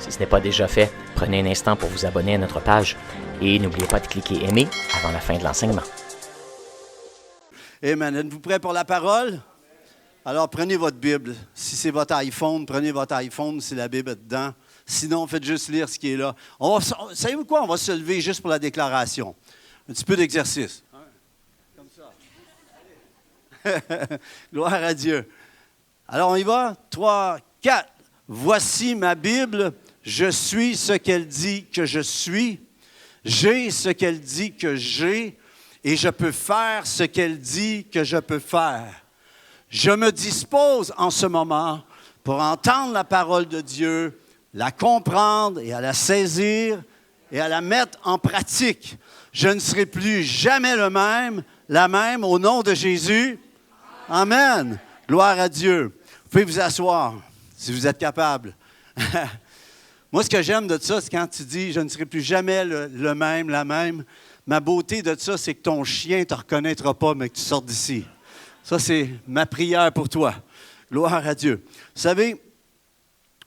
Si ce n'est pas déjà fait, prenez un instant pour vous abonner à notre page et n'oubliez pas de cliquer aimer avant la fin de l'enseignement. Amen. Êtes-vous prêts pour la parole? Alors, prenez votre Bible. Si c'est votre iPhone, prenez votre iPhone si la Bible est dedans. Sinon, faites juste lire ce qui est là. Savez-vous quoi? On va se lever juste pour la déclaration. Un petit peu d'exercice. Comme ça. Gloire à Dieu. Alors, on y va? 3, 4. Voici ma Bible. Je suis ce qu'elle dit que je suis. J'ai ce qu'elle dit que j'ai. Et je peux faire ce qu'elle dit que je peux faire. Je me dispose en ce moment pour entendre la parole de Dieu, la comprendre et à la saisir et à la mettre en pratique. Je ne serai plus jamais la même au nom de Jésus. Amen. Gloire à Dieu. Vous pouvez vous asseoir si vous êtes capable. Moi, ce que j'aime de ça, c'est quand tu dis « je ne serai plus jamais le même, la même ». Ma beauté de ça, c'est que ton chien ne te reconnaîtra pas, mais que tu sortes d'ici. Ça, c'est ma prière pour toi. Gloire à Dieu. Vous savez,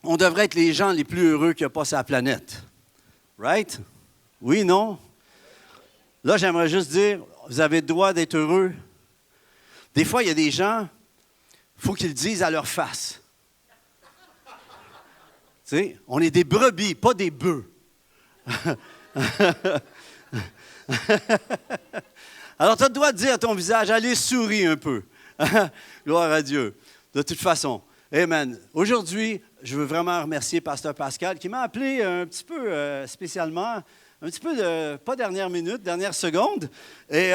on devrait être les gens les plus heureux qu'il n'y a pas sur la planète. Right? Oui, non? Là, j'aimerais juste dire, vous avez le droit d'être heureux. Des fois, il y a des gens, il faut qu'ils le disent à leur face. Tu sais, on est des brebis, pas des bœufs. Alors, tu as le droit de dire à ton visage, allez, souris un peu. Gloire à Dieu. De toute façon, amen. Aujourd'hui, je veux vraiment remercier Pasteur Pascal qui m'a appelé un petit peu spécialement, un petit peu pas dernière minute, dernière seconde. Et,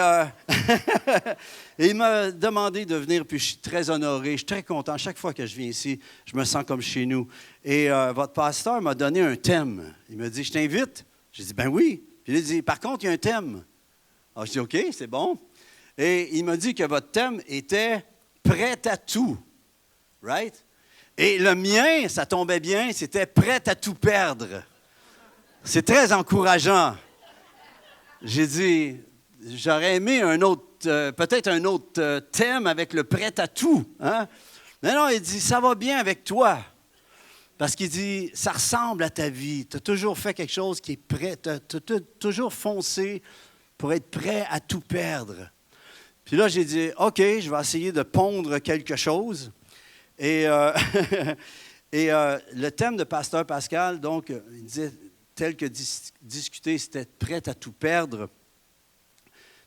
et il m'a demandé de venir, puis je suis très honoré, je suis très content. Chaque fois que je viens ici, je me sens comme chez nous. Et votre pasteur m'a donné un thème. Il m'a dit, je t'invite. J'ai dit, ben oui. Puis il a dit, par contre, il y a un thème. Alors, je dis, OK, c'est bon. Et il m'a dit que votre thème était « Prêt à tout ». Right? Et le mien, ça tombait bien, c'était « Prêt à tout perdre ». C'est très encourageant. J'ai dit, j'aurais aimé un autre, peut-être un autre thème avec le « Prêt à tout ». Hein? Mais non, il dit, ça va bien avec toi. Parce qu'il dit, ça ressemble à ta vie. Tu as toujours fait quelque chose qui est prêt. Tu as toujours foncé pour être prêt à tout perdre. Puis là, j'ai dit, OK, je vais essayer de pondre quelque chose. Et, le thème de Pasteur Pascal, donc, il disait, tel que discuter, c'était prêt à tout perdre.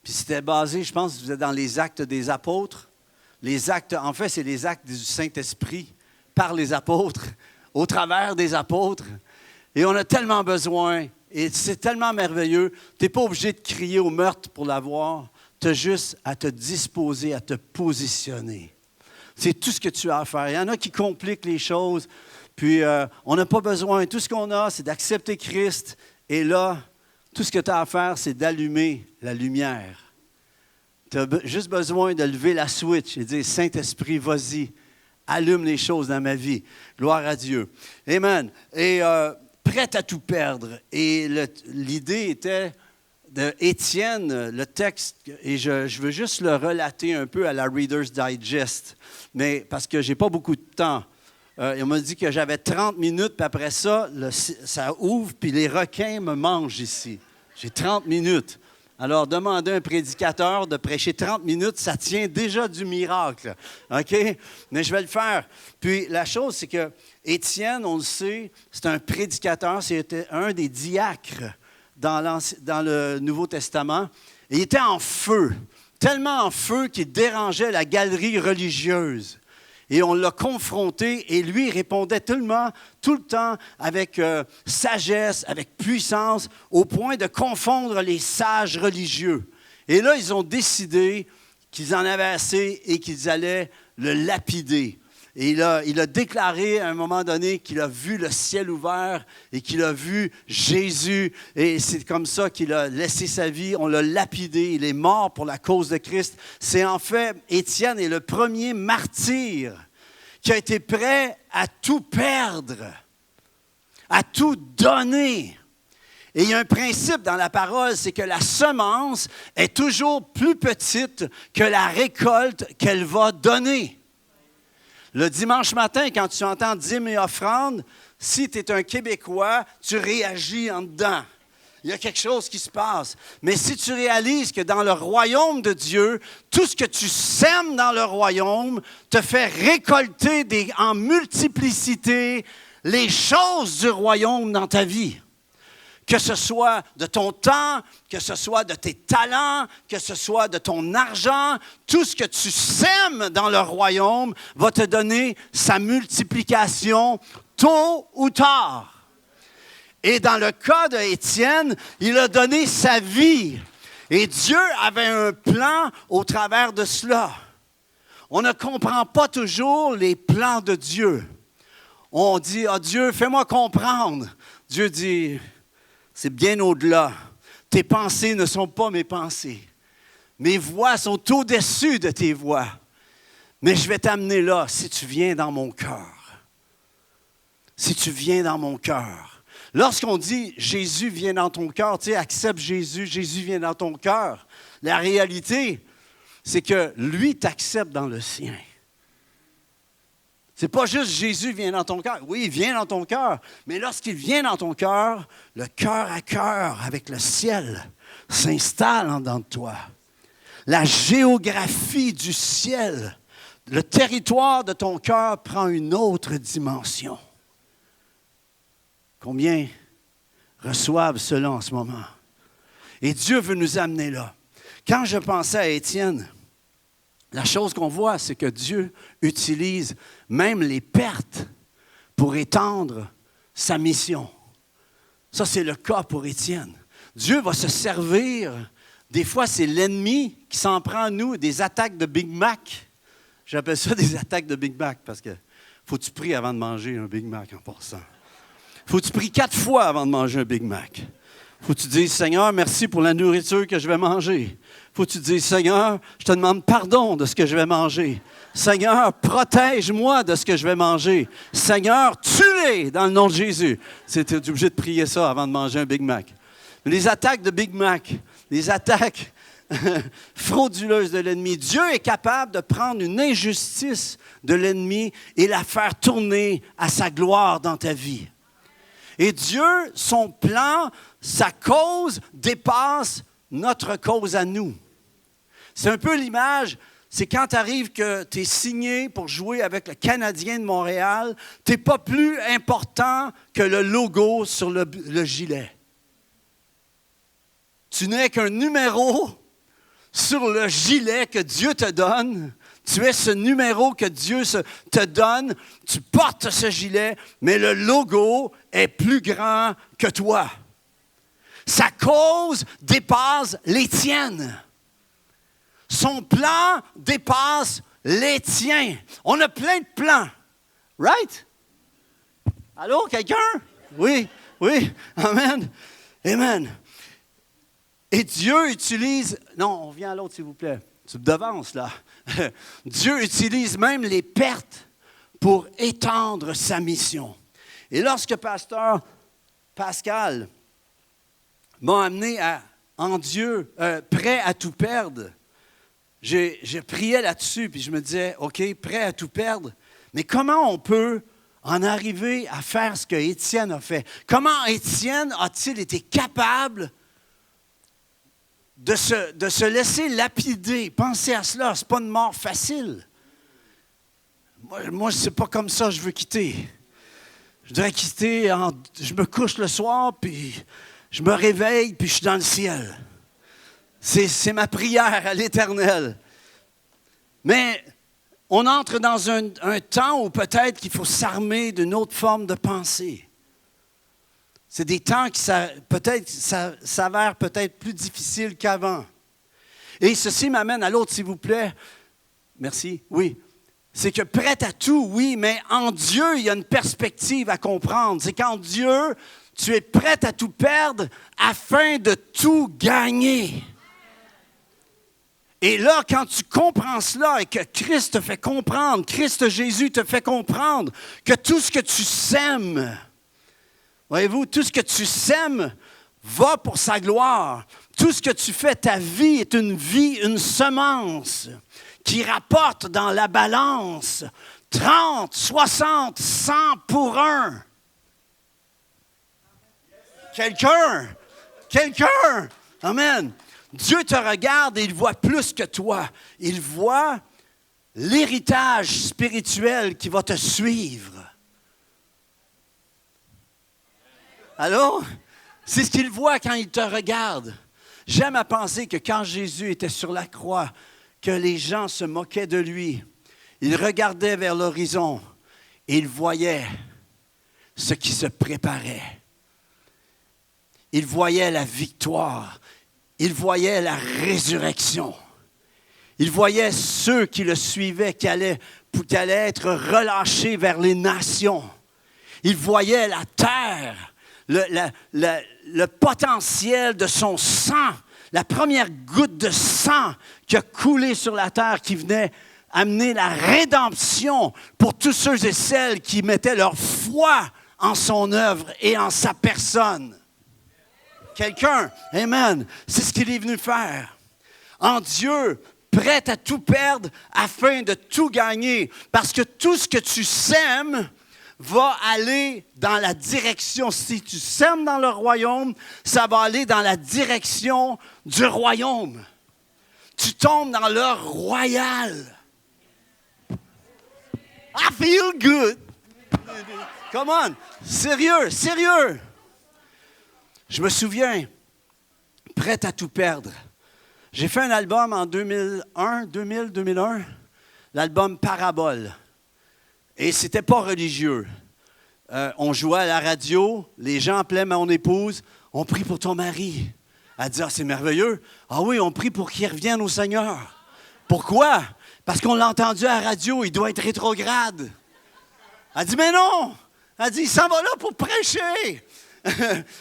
Puis c'était basé, je pense, vous êtes dans les actes des apôtres. Les actes, en fait, c'est les actes du Saint-Esprit par les apôtres, au travers des apôtres. Et on a tellement besoin, et c'est tellement merveilleux, tu n'es pas obligé de crier au meurtre pour l'avoir, tu as juste à te disposer, à te positionner. C'est tout ce que tu as à faire. Il y en a qui compliquent les choses, puis on n'a pas besoin. Tout ce qu'on a, c'est d'accepter Christ, et là, tout ce que tu as à faire, c'est d'allumer la lumière. Tu as juste besoin de lever la switch et dire, Saint-Esprit, vas-y. Allume les choses dans ma vie. Gloire à Dieu. Amen. Et prêt à tout perdre. Et l'idée était d'Étienne, le texte, et je veux juste le relater un peu à la Reader's Digest, mais parce que je n'ai pas beaucoup de temps. Il m'a dit que j'avais 30 minutes, puis après ça, ça ouvre, puis les requins me mangent ici. J'ai 30 minutes. Alors, demander à un prédicateur de prêcher 30 minutes, ça tient déjà du miracle. OK? Mais je vais le faire. Puis, la chose, c'est que Étienne, on le sait, c'est un prédicateur, c'était un des diacres dans le Nouveau Testament. Et il était en feu, tellement en feu qu'il dérangeait la galerie religieuse. Et on l'a confronté, et lui, il répondait tout le temps avec sagesse, avec puissance, au point de confondre les sages religieux. Et là, ils ont décidé qu'ils en avaient assez et qu'ils allaient le lapider. Et il a déclaré à un moment donné qu'il a vu le ciel ouvert et qu'il a vu Jésus. Et c'est comme ça qu'il a laissé sa vie. On l'a lapidé. Il est mort pour la cause de Christ. C'est en fait, Étienne est le premier martyr qui a été prêt à tout perdre, à tout donner. Et il y a un principe dans la parole, c'est que la semence est toujours plus petite que la récolte qu'elle va donner. Le dimanche matin, quand tu entends dîmes et offrandes, si tu es un Québécois, tu réagis en dedans. Il y a quelque chose qui se passe. Mais si tu réalises que dans le royaume de Dieu, tout ce que tu sèmes dans le royaume te fait récolter en multiplicité les choses du royaume dans ta vie. Que ce soit de ton temps, que ce soit de tes talents, que ce soit de ton argent, tout ce que tu sèmes dans le royaume va te donner sa multiplication tôt ou tard. Et dans le cas d'Étienne, il a donné sa vie. Et Dieu avait un plan au travers de cela. On ne comprend pas toujours les plans de Dieu. On dit, « Ah, Dieu, fais-moi comprendre. » Dieu dit, « C'est bien au-delà. Tes pensées ne sont pas mes pensées. Mes voies sont au-dessus de tes voies. Mais je vais t'amener là si tu viens dans mon cœur. Si tu viens dans mon cœur. » Lorsqu'on dit « Jésus vient dans ton cœur », tu sais, accepte Jésus, Jésus vient dans ton cœur. La réalité, c'est que lui t'accepte dans le sien. C'est pas juste Jésus vient dans ton cœur. Oui, il vient dans ton cœur. Mais lorsqu'il vient dans ton cœur, le cœur à cœur avec le ciel s'installe en dedans de toi. La géographie du ciel, le territoire de ton cœur prend une autre dimension. Combien reçoivent cela en ce moment? Et Dieu veut nous amener là. Quand je pensais à Étienne, la chose qu'on voit, c'est que Dieu utilise même les pertes pour étendre sa mission. Ça, c'est le cas pour Étienne. Dieu va se servir, des fois, c'est l'ennemi qui s'en prend à nous, des attaques de Big Mac. J'appelle ça des attaques de Big Mac parce que faut que tu pries avant de manger un Big Mac en passant. Faut que tu pries 4 fois avant de manger un Big Mac. Faut que tu dises, Seigneur, merci pour la nourriture que je vais manger. Faut que tu dises, Seigneur, je te demande pardon de ce que je vais manger. Seigneur, protège-moi de ce que je vais manger. Seigneur, tue-les dans le nom de Jésus. Tu es obligé de prier ça avant de manger un Big Mac. Les attaques de Big Mac, les attaques frauduleuses de l'ennemi. Dieu est capable de prendre une injustice de l'ennemi et la faire tourner à sa gloire dans ta vie. Et Dieu, son plan, sa cause dépasse notre cause à nous. C'est un peu l'image, c'est quand tu arrives que tu es signé pour jouer avec le Canadien de Montréal, tu n'es pas plus important que le logo sur le gilet. Tu n'es qu'un numéro sur le gilet que Dieu te donne. Tu es ce numéro que Dieu te donne. Tu portes ce gilet, mais le logo est plus grand que toi. Sa cause dépasse les tiennes. Son plan dépasse les tiens. On a plein de plans. Right? Allô, quelqu'un? Oui, oui. Amen. Amen. Et Dieu utilise... Non, on vient à l'autre, s'il vous plaît. Tu me devances, là. Dieu utilise même les pertes pour étendre sa mission. Et lorsque pasteur Pascal m'a amené en Dieu, prêt à tout perdre, je priais là-dessus, puis je me disais, OK, prêt à tout perdre, mais comment on peut en arriver à faire ce que Étienne a fait? Comment Étienne a-t-il été capable de se laisser lapider? Pensez à cela, ce n'est pas une mort facile. Moi c'est pas comme ça que je veux quitter. Je voudrais quitter, je me couche le soir, puis je me réveille, puis je suis dans le ciel. C'est ma prière à l'Éternel. Mais on entre dans un temps où peut-être qu'il faut s'armer d'une autre forme de pensée. C'est des temps qui s'avèrent peut-être plus difficiles qu'avant. Et ceci m'amène à l'autre, s'il vous plaît. Merci. Oui. C'est que prêt à tout, oui, mais en Dieu, il y a une perspective à comprendre. C'est qu'en Dieu, tu es prêt à tout perdre afin de tout gagner. Et là, quand tu comprends cela et que Christ te fait comprendre, Christ Jésus te fait comprendre que tout ce que tu sèmes, voyez-vous, tout ce que tu sèmes va pour sa gloire. Tout ce que tu fais, ta vie est une semence qui rapporte dans la balance 30, 60, 100 pour un. Quelqu'un. Amen. Dieu te regarde et il voit plus que toi. Il voit l'héritage spirituel qui va te suivre. Allô? C'est ce qu'il voit quand il te regarde. J'aime à penser que quand Jésus était sur la croix, que les gens se moquaient de lui, il regardait vers l'horizon et il voyait ce qui se préparait. Il voyait la victoire. Il voyait la résurrection. Il voyait ceux qui le suivaient, qui allaient être relâchés vers les nations. Il voyait la terre, le potentiel de son sang, la première goutte de sang qui a coulé sur la terre, qui venait amener la rédemption pour tous ceux et celles qui mettaient leur foi en son œuvre et en sa personne. Quelqu'un, amen, c'est ce qu'il est venu faire. En Dieu, prêt à tout perdre afin de tout gagner. Parce que tout ce que tu sèmes va aller dans la direction. Si tu sèmes dans le royaume, ça va aller dans la direction du royaume. Tu tombes dans l'heure royale. I feel good. Come on. Sérieux. Je me souviens, prêt à tout perdre. J'ai fait un album en 2001, l'album Parabole. Et c'était pas religieux. On jouait à la radio, les gens appelaient mon épouse, on prie pour ton mari. Elle dit, ah, c'est merveilleux. Ah oui, on prie pour qu'il revienne au Seigneur. Pourquoi? Parce qu'on l'a entendu à la radio, il doit être rétrograde. Elle dit, mais non! Elle dit, il s'en va là pour prêcher.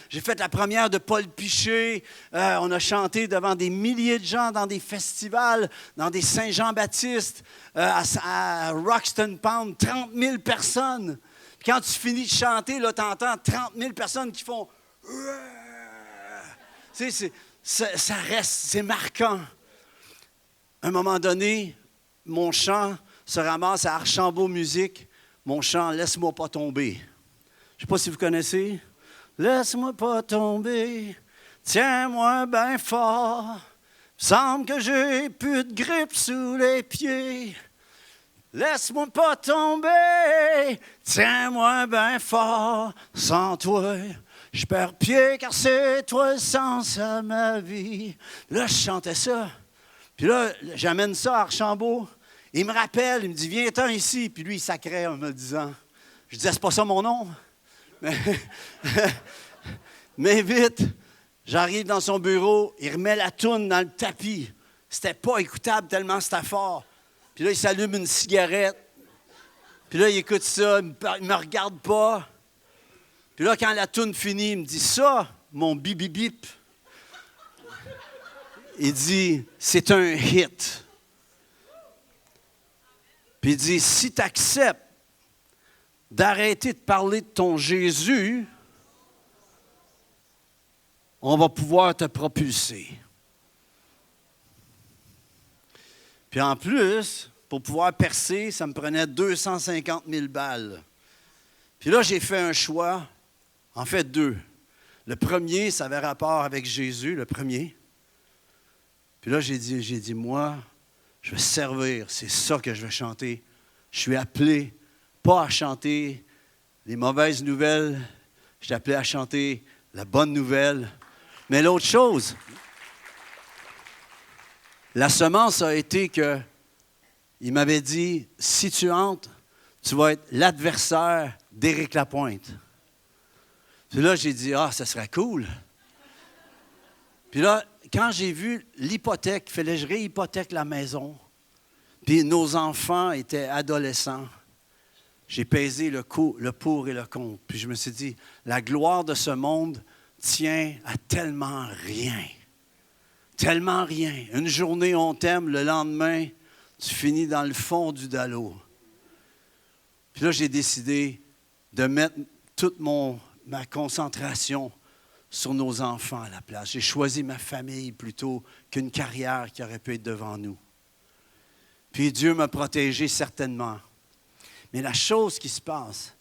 J'ai fait la première de Paul Piché. On a chanté devant des milliers de gens dans des festivals, dans des Saint-Jean-Baptiste, à Roxton Pound, 30 000 personnes. Puis quand tu finis de chanter, tu entends 30 000 personnes qui font... Tu sais, ça reste, c'est marquant. À un moment donné, mon chant se ramasse à Archambault Musique. Mon chant « Laisse-moi pas tomber ». Je ne sais pas si vous connaissez. Laisse-moi pas tomber, tiens-moi bien fort. Semble que j'ai plus de grippe sous les pieds. Laisse-moi pas tomber, tiens-moi bien fort. Sans toi, je perds pied car c'est toi le sens à ma vie. Là, je chantais ça. Puis là, j'amène ça à Archambault. Il me rappelle, il me dit, viens-t'en ici. Puis lui, il sacrait en me le disant. Je disais, c'est pas ça mon nom. Mais vite, j'arrive dans son bureau, il remet la toune dans le tapis. C'était pas écoutable tellement c'était fort. Puis là, il s'allume une cigarette. Puis là, il écoute ça, il me regarde pas. Puis là, quand la toune finit, il me dit, ça, mon bip-bip-bip. Il dit, c'est un hit. Puis il dit, si tu acceptes d'arrêter de parler de ton Jésus, on va pouvoir te propulser. Puis en plus, pour pouvoir percer, ça me prenait 250 000 balles. Puis là, j'ai fait un choix, en fait deux. Le premier, ça avait rapport avec Jésus, le premier. Puis là, j'ai dit, moi, je vais servir, c'est ça que je vais chanter. Je suis appelé pas à chanter les mauvaises nouvelles, je suis appelé à chanter la bonne nouvelle. Mais l'autre chose, la semence a été que, il m'avait dit, si tu entres, tu vas être l'adversaire d'Éric Lapointe. Puis là, j'ai dit, ah, ça serait cool. Puis là, quand j'ai vu l'hypothèque, il fallait que je réhypothèque la maison, puis nos enfants étaient adolescents, j'ai pesé le pour et le contre. Puis je me suis dit, la gloire de ce monde tient à tellement rien. Tellement rien. Une journée, on t'aime, le lendemain, tu finis dans le fond du dallo. Puis là, j'ai décidé de mettre toute ma concentration sur nos enfants à la place. J'ai choisi ma famille plutôt qu'une carrière qui aurait pu être devant nous. Puis Dieu m'a protégé certainement. Mais la chose qui se passe,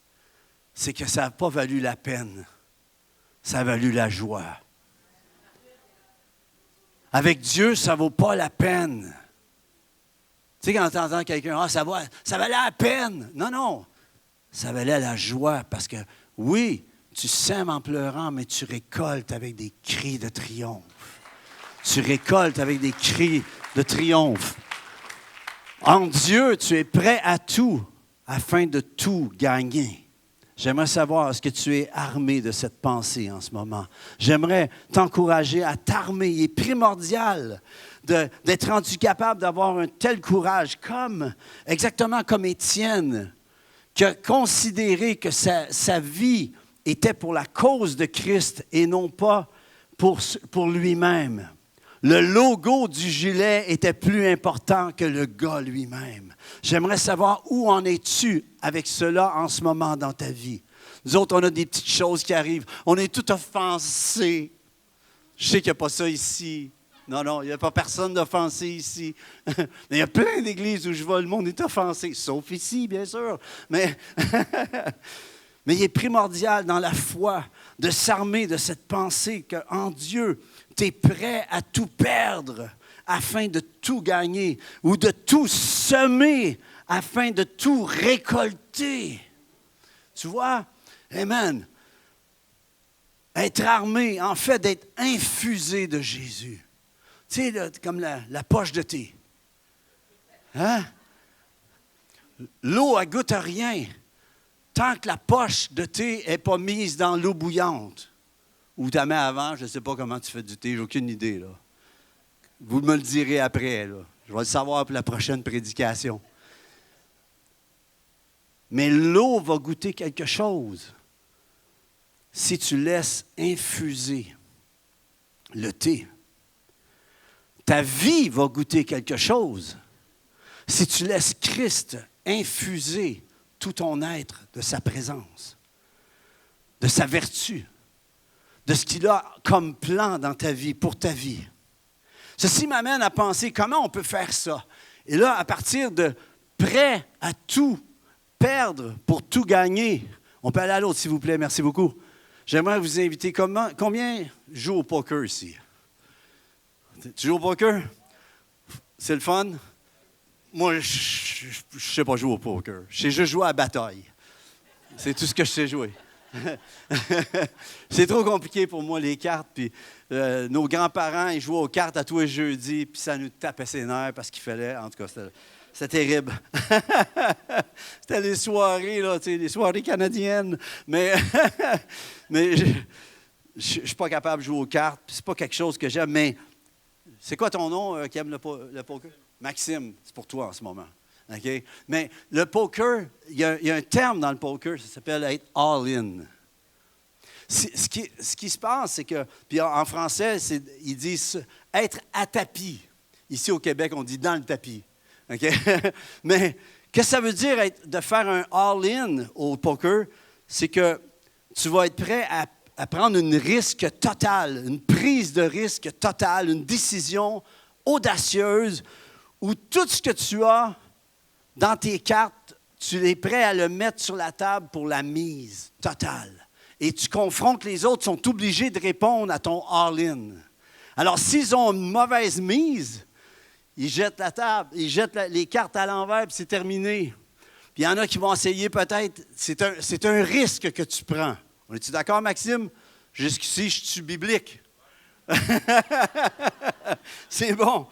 c'est que ça n'a pas valu la peine. Ça a valu la joie. Avec Dieu, ça ne vaut pas la peine. Tu sais, quand tu entends quelqu'un, « Ah, ça valait la peine. » Non, non. Ça valait la joie parce que, oui, tu sèmes en pleurant, mais tu récoltes avec des cris de triomphe. Tu récoltes avec des cris de triomphe. En Dieu, tu es prêt à tout afin de tout gagner. J'aimerais savoir, est-ce que tu es armé de cette pensée en ce moment? J'aimerais t'encourager à t'armer. Il est primordial d'être rendu capable d'avoir un tel courage, exactement comme Étienne, qui a considéré que sa vie était pour la cause de Christ et non pas pour lui-même. Le logo du gilet était plus important que le gars lui-même. J'aimerais savoir où en es-tu avec cela en ce moment dans ta vie. Nous autres, on a des petites choses qui arrivent. On est tout offensés. Je sais qu'il n'y a pas ça ici. Non, il n'y a pas personne d'offensé ici. Mais il y a plein d'églises où je vais, le monde est offensé. Sauf ici, bien sûr. Mais il est primordial dans la foi de s'armer de cette pensée qu'en Dieu, tu es prêt à tout perdre afin de tout gagner ou de tout semer afin de tout récolter. Tu vois? Amen. Être armé, en fait, d'être infusé de Jésus. Tu sais, là, comme la poche de thé. Hein? L'eau, elle goûte à rien tant que la poche de thé n'est pas mise dans l'eau bouillante. Ou tu la mets avant, je ne sais pas comment tu fais du thé, j'ai aucune idée. Là. Vous me le direz après. Là. Je vais le savoir pour la prochaine prédication. Mais l'eau va goûter quelque chose si tu laisses infuser le thé. Ta vie va goûter quelque chose si tu laisses Christ infuser tout ton être de sa présence, de sa vertu, de ce qu'il a comme plan dans ta vie, pour ta vie. Ceci m'amène à penser comment on peut faire ça. Et là, à partir de prêt à tout perdre pour tout gagner, on peut aller à l'autre, s'il vous plaît, merci beaucoup. J'aimerais vous inviter, combien jouent au poker ici? Tu joues au poker? C'est le fun? Moi, je ne sais pas jouer au poker. Je sais juste jouer à la bataille. C'est tout ce que je sais jouer. C'est trop compliqué pour moi, les cartes. Puis, nos grands-parents, ils jouaient aux cartes à tous les jeudis, puis ça nous tapait ses nerfs parce qu'il fallait. En tout cas, c'était terrible. C'était les soirées, là, tu sais, les soirées canadiennes. Mais je ne suis pas capable de jouer aux cartes, puis c'est pas quelque chose que j'aime. Mais c'est quoi ton nom qui aime le poker? Maxime, c'est pour toi en ce moment. Okay? Mais le poker, il y a un terme dans le poker, ça s'appelle être all-in. Ce qui se passe, c'est que, puis en français, ils disent être à tapis. Ici au Québec, on dit dans le tapis. Okay? Mais qu'est-ce que ça veut dire de faire un all-in au poker? C'est que tu vas être prêt à prendre une risque totale, une prise de risque totale, une décision audacieuse où tout ce que tu as dans tes cartes, tu es prêt à le mettre sur la table pour la mise totale. Et tu confrontes les autres, sont obligés de répondre à ton all-in. Alors, s'ils ont une mauvaise mise, ils jettent la table, ils jettent les cartes à l'envers, puis c'est terminé. Puis il y en a qui vont essayer peut-être, c'est un risque que tu prends. On est-tu d'accord, Maxime? Jusqu'ici, je suis biblique. C'est bon.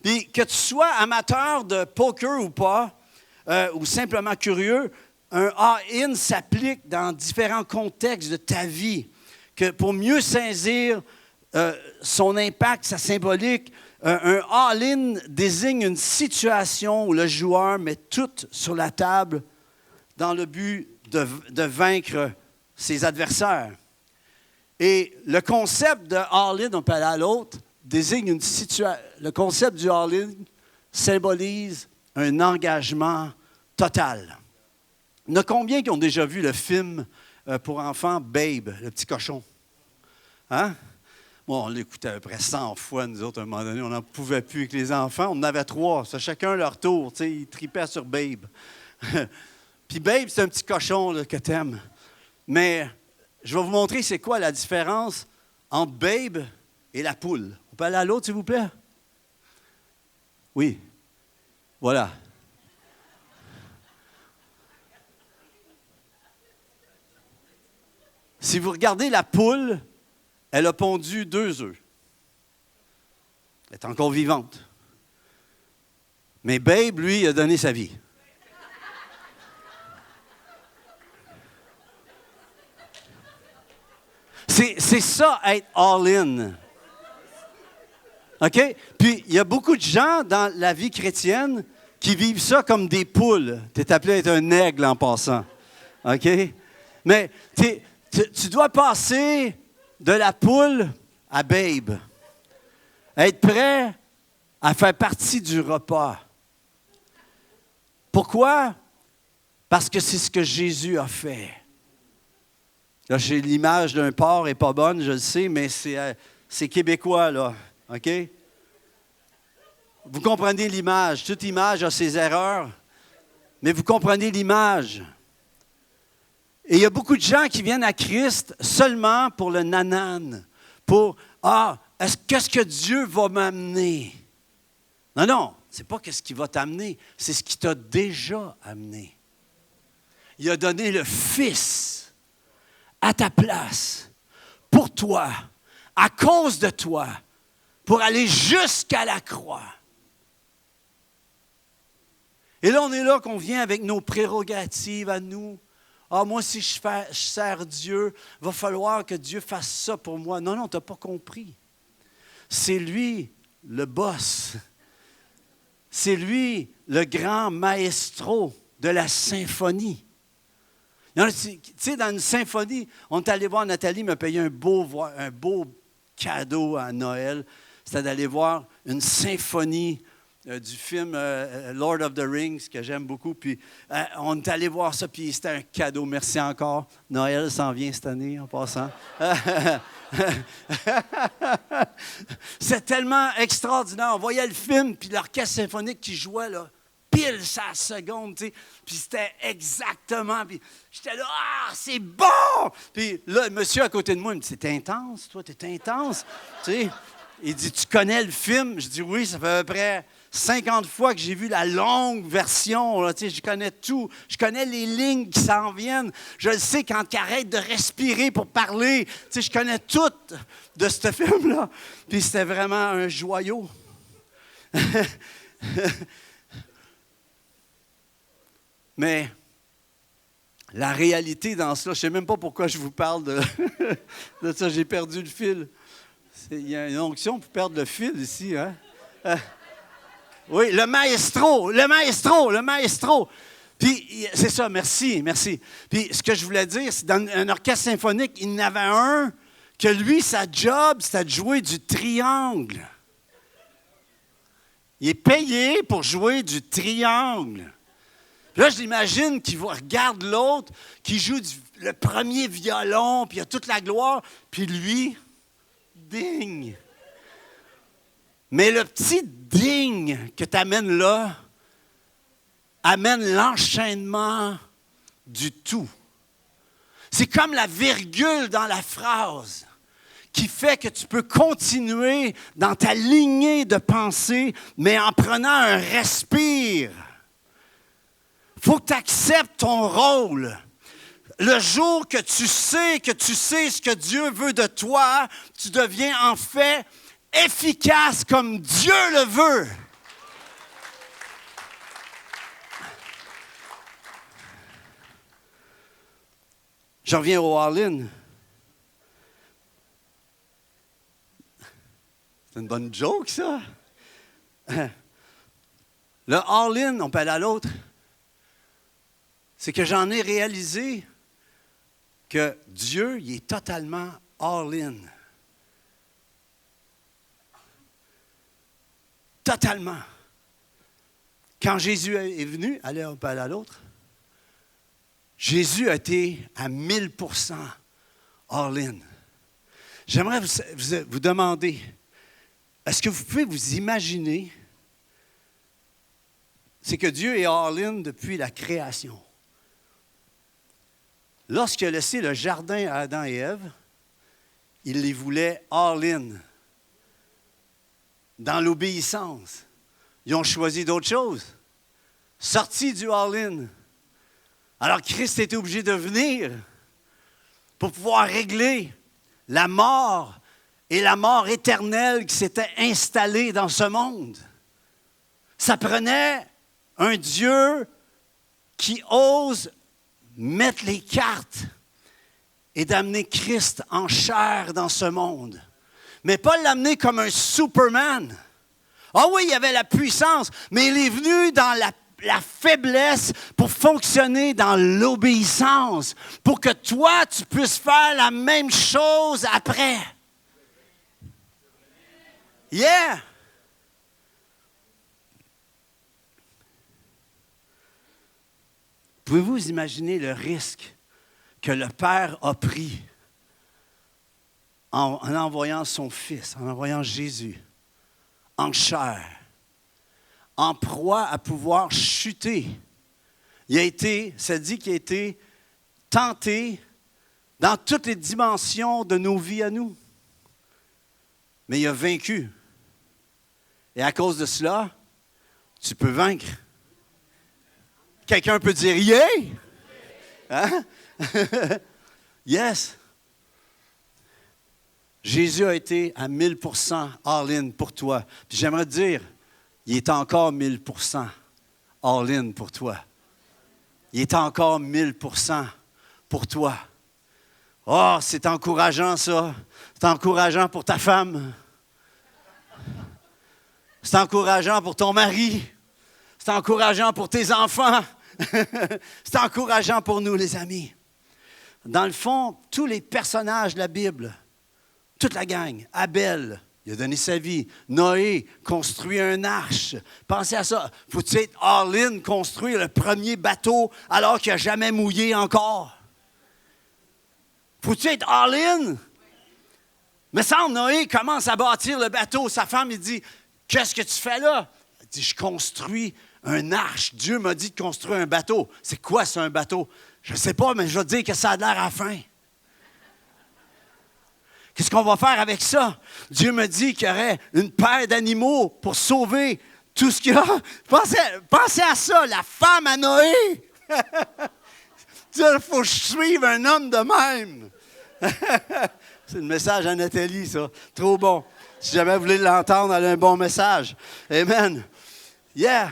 Puis que tu sois amateur de poker ou pas, ou simplement curieux, un all-in s'applique dans différents contextes de ta vie. Que pour mieux saisir son impact, sa symbolique, un all-in désigne une situation où le joueur met tout sur la table dans le but de vaincre ses adversaires. Et le concept de all-in, on peut aller à l'autre, désigne une situation. Le concept du all-in symbolise un engagement total. Il y en a combien qui ont déjà vu le film pour enfants Babe, le petit cochon? Hein? Bon, on l'écoutait à peu près 100 fois, nous autres, à un moment donné, on n'en pouvait plus avec les enfants. On en avait 3, c'est chacun leur tour, tu sais, ils tripaient sur Babe. Puis Babe, c'est un petit cochon là, que t'aimes. Mais je vais vous montrer c'est quoi la différence entre Babe et la poule. On peut aller à l'autre, s'il vous plaît? Oui. Voilà. Si vous regardez la poule, elle a pondu 2 œufs. Elle est encore vivante. Mais Babe, lui, a donné sa vie. C'est ça, être all-in. OK? Puis, il y a beaucoup de gens dans la vie chrétienne qui vivent ça comme des poules. Tu es appelé à être un aigle en passant. OK? Mais tu dois passer de la poule à Babe. Être prêt à faire partie du repas. Pourquoi? Parce que c'est ce que Jésus a fait. Là, j'ai l'image d'un porc, elle n'est pas bonne, je le sais, mais c'est québécois, là. OK? Vous comprenez l'image. Toute image a ses erreurs, mais vous comprenez l'image. Et il y a beaucoup de gens qui viennent à Christ seulement pour le nanan, pour « Ah, qu'est-ce que Dieu va m'amener? » Non, non, ce n'est pas qu'est-ce qu'il va t'amener, c'est ce qu'il t'a déjà amené. Il a donné le Fils à ta place, pour toi, à cause de toi, pour aller jusqu'à la croix. Et là, on est là qu'on vient avec nos prérogatives à nous. Ah, moi, si je sers Dieu, il va falloir que Dieu fasse ça pour moi. Non, non, tu n'as pas compris. C'est lui le boss. C'est lui le grand maestro de la symphonie. Tu sais, dans une symphonie, on est allé voir, Nathalie m'a payé un beau cadeau à Noël. C'était d'aller voir une symphonie du film Lord of the Rings, que j'aime beaucoup. Puis on est allé voir ça, puis c'était un cadeau. Merci encore. Noël s'en vient cette année, en passant. C'est tellement extraordinaire. On voyait le film, puis l'orchestre symphonique qui jouait, là, pile sa seconde, tu sais. Puis c'était exactement. Puis j'étais là, ah, c'est bon! Puis là, le monsieur à côté de moi, il me dit, c'est intense, toi, t'es intense. Tu sais, il dit, tu connais le film? Je dis, oui, ça fait à peu près 50 fois que j'ai vu la longue version. Là, tu sais, je connais tout. Je connais les lignes qui s'en viennent. Je le sais quand il arrête de respirer pour parler. Tu sais, je connais tout de ce film-là. Puis c'était vraiment un joyau. Mais la réalité dans cela, je ne sais même pas pourquoi je vous parle de ça. J'ai perdu le fil. Il y a une onction pour perdre le fil ici. Hein? Oui, le maestro. Puis, c'est ça, merci. Puis, ce que je voulais dire, c'est dans un orchestre symphonique, il y en avait un que lui, sa job, c'était de jouer du triangle. Il est payé pour jouer du triangle. Puis là, je l'imagine qu'il regarde l'autre, qui joue le premier violon, puis il a toute la gloire, puis lui, ding! Mais le petit ding que tu amènes là, amène l'enchaînement du tout. C'est comme la virgule dans la phrase qui fait que tu peux continuer dans ta lignée de pensée, mais en prenant un respire. Il faut que tu acceptes ton rôle. Le jour que tu sais ce que Dieu veut de toi, tu deviens en fait efficace comme Dieu le veut. Je reviens au all-in. C'est une bonne joke, ça. Le all-in, on peut aller à l'autre. C'est que j'en ai réalisé que Dieu, il est totalement all-in. Totalement. Quand Jésus est venu, allez, on peut aller à l'autre. Jésus a été à 1000% all-in. J'aimerais vous demander, est-ce que vous pouvez vous imaginer c'est que Dieu est all-in depuis la création. Lorsqu'il a laissé le jardin à Adam et Ève, il les voulait all-in, dans l'obéissance. Ils ont choisi d'autres choses, sortis du all-in. Alors Christ était obligé de venir pour pouvoir régler la mort et la mort éternelle qui s'était installée dans ce monde. Ça prenait un Dieu qui ose mettre les cartes et d'amener Christ en chair dans ce monde. Mais pas l'amener comme un Superman. Ah oui, il y avait la puissance, mais il est venu dans la faiblesse pour fonctionner dans l'obéissance, pour que toi, tu puisses faire la même chose après. Yeah! Pouvez-vous imaginer le risque que le Père a pris en envoyant son Fils, en envoyant Jésus en chair, en proie à pouvoir chuter? Ça dit qu'il a été tenté dans toutes les dimensions de nos vies à nous. Mais il a vaincu. Et à cause de cela, tu peux vaincre. Quelqu'un peut dire « Yeah! » Hein? Yes! Jésus a été à 1000% all-in pour toi. Puis j'aimerais te dire, il est encore 1000% all-in pour toi. Il est encore 1000% pour toi. Oh, c'est encourageant ça. C'est encourageant pour ta femme. C'est encourageant pour ton mari. C'est encourageant pour tes enfants. C'est encourageant pour nous, les amis. Dans le fond, tous les personnages de la Bible, toute la gang, Abel, il a donné sa vie. Noé construit un arche. Pensez à ça. Faut-il être all-in, construire le premier bateau alors qu'il n'a jamais mouillé encore? Faut-il être all-in? Mais semble, Noé commence à bâtir le bateau. Sa femme, il dit, « Qu'est-ce que tu fais là? » Il dit, « Je construis un arche. Dieu m'a dit de construire un bateau. » C'est quoi, c'est un bateau? Je ne sais pas, mais je vais te dire que ça a l'air à la fin. Qu'est-ce qu'on va faire avec ça? Dieu me dit qu'il y aurait une paire d'animaux pour sauver tout ce qu'il y a. Pensez à ça, la femme à Noé. Il faut suivre un homme de même. C'est le message à Nathalie, ça. Trop bon. Si jamais vous voulez l'entendre, elle a un bon message. Amen. Yeah.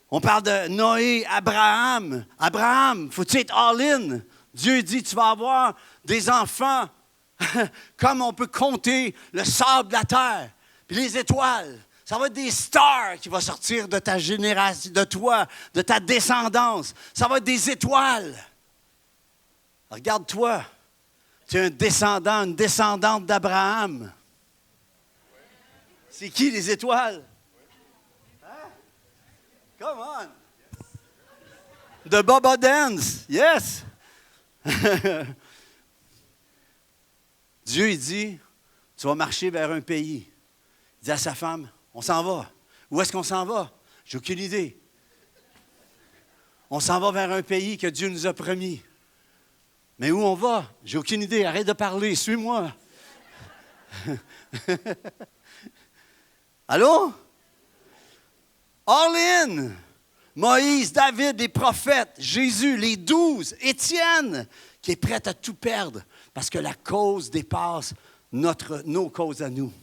On parle de Noé, Abraham. Abraham, faut-il être all-in? Dieu dit, tu vas avoir des enfants comme on peut compter le sable de la terre, puis les étoiles. Ça va être des stars qui vont sortir de ta génération, de toi, de ta descendance. Ça va être des étoiles. Regarde-toi. Tu es un descendant, une descendante d'Abraham. C'est qui les étoiles? Hein? Come on! De Bubba Dance. Yes! Dieu, il dit, tu vas marcher vers un pays. Il dit à sa femme, on s'en va. Où est-ce qu'on s'en va? J'ai aucune idée. On s'en va vers un pays que Dieu nous a promis. Mais où on va? J'ai aucune idée. Arrête de parler. Suis-moi. Allô? All in. Moïse, David, les prophètes, Jésus, les 12, Étienne, qui est prêt à tout perdre parce que la cause dépasse nos causes à nous.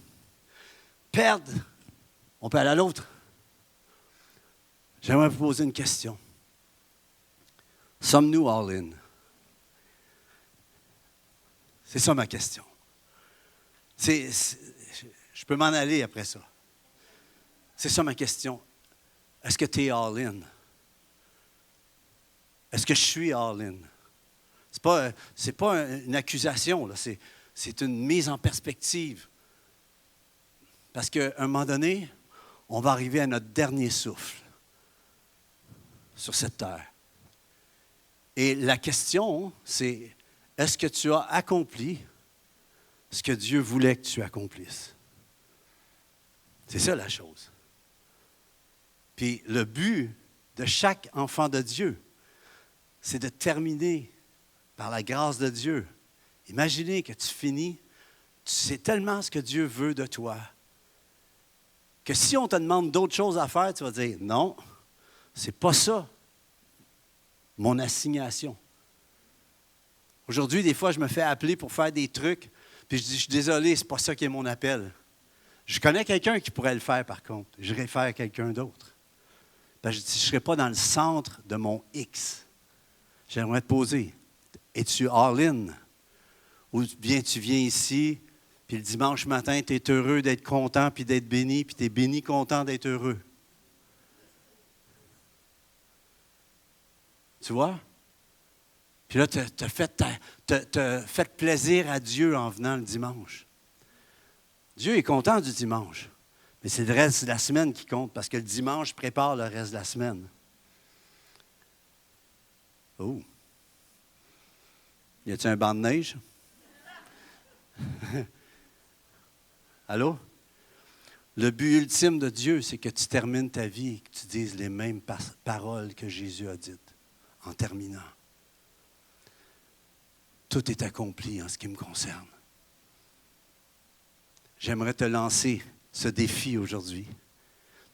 Perdre, on peut aller à l'autre. J'aimerais vous poser une question. Sommes-nous all in? C'est ça ma question. Je peux m'en aller après ça. C'est ça ma question. Est-ce que tu es all in? Est-ce que je suis all in? C'est pas une accusation, là. C'est une mise en perspective. Parce qu'à un moment donné, on va arriver à notre dernier souffle sur cette terre. Et la question, c'est, est-ce que tu as accompli ce que Dieu voulait que tu accomplisses? C'est ça la chose. Puis le but de chaque enfant de Dieu, c'est de terminer par la grâce de Dieu. Imaginez que tu finis, tu sais tellement ce que Dieu veut de toi, que si on te demande d'autres choses à faire, tu vas dire, non, c'est pas ça, mon assignation. Aujourd'hui, des fois, je me fais appeler pour faire des trucs, puis je dis, je suis désolé, c'est pas ça qui est mon appel. Je connais quelqu'un qui pourrait le faire, par contre. J'irai faire quelqu'un d'autre. Je dis, je ne serai pas dans le centre de mon X. J'aimerais te poser, es-tu all-in? Ou bien tu viens ici, puis le dimanche matin, tu es heureux d'être content, puis d'être béni, puis tu es béni content d'être heureux. Tu vois? Puis là, tu as fait plaisir à Dieu en venant le dimanche. Dieu est content du dimanche, mais c'est le reste de la semaine qui compte, parce que le dimanche prépare le reste de la semaine. Oh! Y a-t-il un banc de neige? Allô? Le but ultime de Dieu, c'est que tu termines ta vie et que tu dises les mêmes paroles que Jésus a dites en terminant. Tout est accompli en ce qui me concerne. J'aimerais te lancer ce défi aujourd'hui,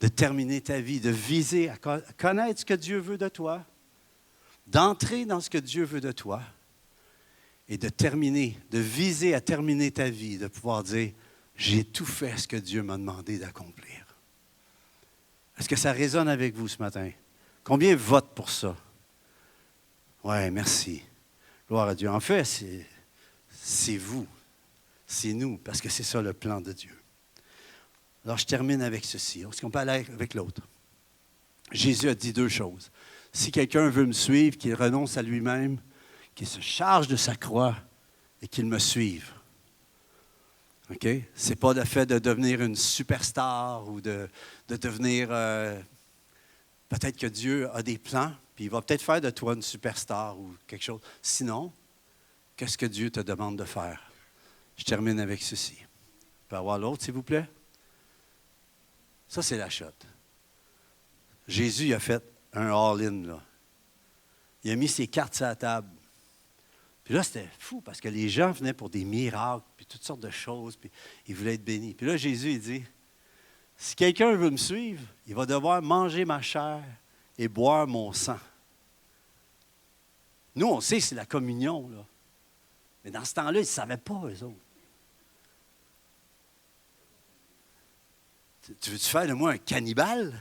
de terminer ta vie, de viser à connaître ce que Dieu veut de toi, d'entrer dans ce que Dieu veut de toi et de terminer, de viser à terminer ta vie, de pouvoir dire, j'ai tout fait ce que Dieu m'a demandé d'accomplir. Est-ce que ça résonne avec vous ce matin? Combien votent pour ça? Oui, merci. Gloire à Dieu. En fait, c'est vous, c'est nous, parce que c'est ça le plan de Dieu. Alors, je termine avec ceci. Est-ce qu'on peut aller avec l'autre? Jésus a dit deux choses. Si quelqu'un veut me suivre, qu'il renonce à lui-même, qu'il se charge de sa croix et qu'il me suive. OK? Ce n'est pas le fait de devenir une superstar ou de devenir... peut-être que Dieu a des plans, puis il va peut-être faire de toi une superstar ou quelque chose. Sinon, qu'est-ce que Dieu te demande de faire? Je termine avec ceci. On peut avoir l'autre, s'il vous plaît? Ça, c'est la shot. Jésus a fait un all-in, là. Il a mis ses cartes sur la table. Puis là, c'était fou, parce que les gens venaient pour des miracles, puis toutes sortes de choses, puis ils voulaient être bénis. Puis là, Jésus, il dit, si quelqu'un veut me suivre, il va devoir manger ma chair et boire mon sang. Nous, on sait que c'est la communion, là. Mais dans ce temps-là, ils ne savaient pas, eux autres. Tu veux-tu faire de moi un cannibale?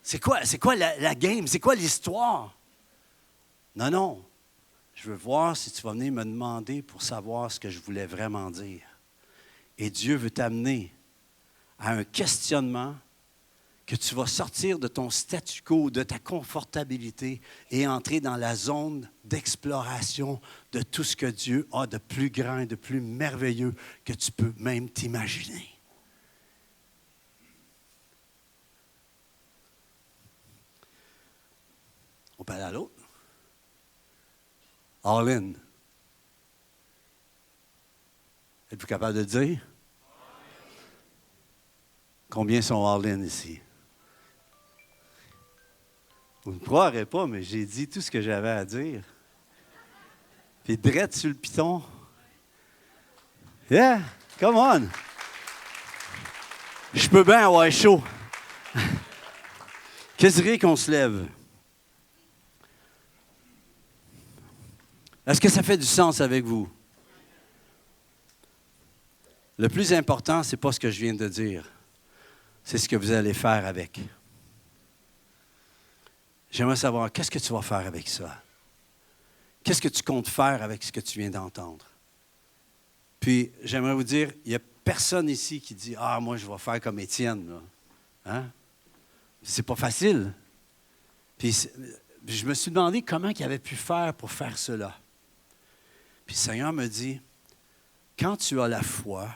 C'est quoi la game? C'est quoi l'histoire? Non, non. Je veux voir si tu vas venir me demander pour savoir ce que je voulais vraiment dire. Et Dieu veut t'amener à un questionnement que tu vas sortir de ton statu quo, de ta confortabilité et entrer dans la zone d'exploration de tout ce que Dieu a de plus grand et de plus merveilleux que tu peux même t'imaginer. On peut aller à l'autre. All in. Êtes-vous capable de le dire? Combien sont all in ici? Vous ne croirez pas, mais j'ai dit tout ce que j'avais à dire. Puis drette sur le piton. Yeah, come on. Je peux bien avoir chaud. Qu'est-ce que qu'on se lève? Est-ce que ça fait du sens avec vous? Le plus important, ce n'est pas ce que je viens de dire. C'est ce que vous allez faire avec. J'aimerais savoir, qu'est-ce que tu vas faire avec ça? Qu'est-ce que tu comptes faire avec ce que tu viens d'entendre? Puis, j'aimerais vous dire, il n'y a personne ici qui dit, « Ah, moi, je vais faire comme Étienne. » là. Hein? C'est pas facile. Puis, je me suis demandé comment il avait pu faire pour faire cela. Puis, le Seigneur me dit, quand tu as la foi,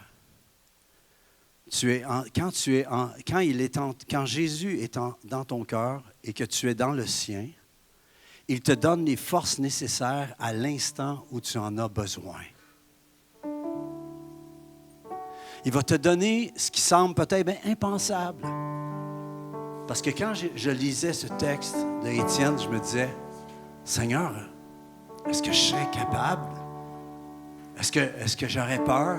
quand Jésus est dans ton cœur et que tu es dans le sien, il te donne les forces nécessaires à l'instant où tu en as besoin. Il va te donner ce qui semble peut-être impensable. Parce que quand je lisais ce texte de Étienne, je me disais, Seigneur, est-ce que je serais capable? Est-ce que j'aurais peur?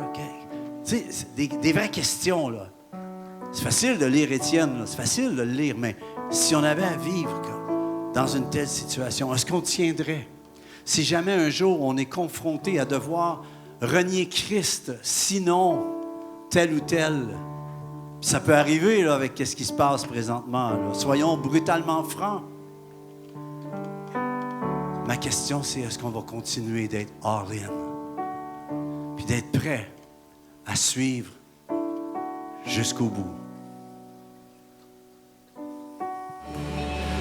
Tu sais, c'est des vraies questions, là. C'est facile de lire Étienne, là. C'est facile de le lire, mais si on avait à vivre dans une telle situation, est-ce qu'on tiendrait? Si jamais un jour on est confronté à devoir renier Christ, sinon tel ou tel, ça peut arriver là, avec ce qui se passe présentement. Là. Soyons brutalement francs. Ma question, c'est est-ce qu'on va continuer d'être all-in? Puis d'être prêt à suivre jusqu'au bout.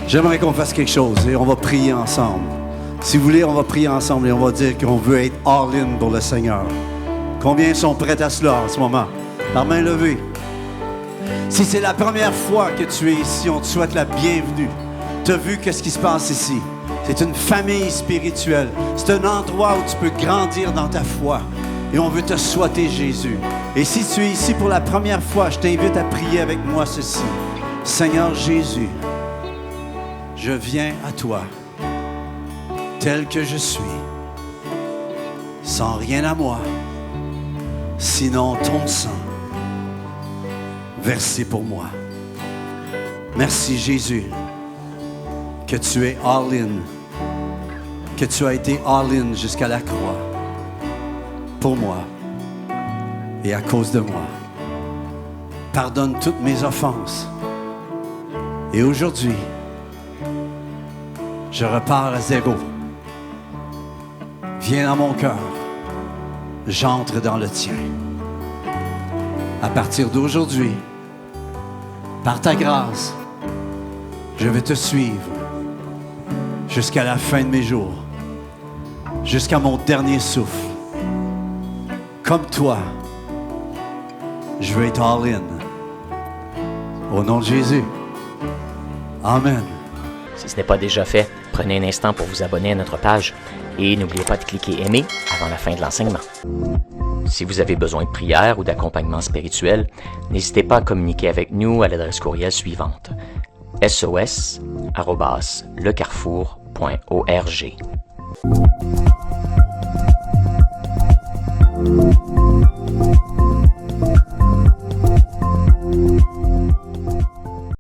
J'aimerais qu'on fasse quelque chose et on va prier ensemble. Si vous voulez, on va prier ensemble et on va dire qu'on veut être all-in pour le Seigneur. Combien sont prêts à cela en ce moment? Par main levée. Si c'est la première fois que tu es ici, on te souhaite la bienvenue. Tu as vu qu'est-ce qui se passe ici? C'est une famille spirituelle. C'est un endroit où tu peux grandir dans ta foi. Et on veut te souhaiter Jésus. Et si tu es ici pour la première fois, je t'invite à prier avec moi ceci. Seigneur Jésus, je viens à toi, tel que je suis, sans rien à moi, sinon ton sang, versé pour moi. Merci Jésus, que tu es all-in, que tu as été all-in jusqu'à la croix, pour moi et à cause de moi. Pardonne toutes mes offenses. Et aujourd'hui, je repars à zéro. Viens dans mon cœur. J'entre dans le tien. À partir d'aujourd'hui, par ta grâce, je vais te suivre jusqu'à la fin de mes jours, jusqu'à mon dernier souffle. Comme toi, je veux être all-in. Au nom de Jésus. Amen. Si ce n'est pas déjà fait, prenez un instant pour vous abonner à notre page et n'oubliez pas de cliquer aimer avant la fin de l'enseignement. Si vous avez besoin de prière ou d'accompagnement spirituel, n'hésitez pas à communiquer avec nous à l'adresse courriel suivante: sos@lecarrefour.org.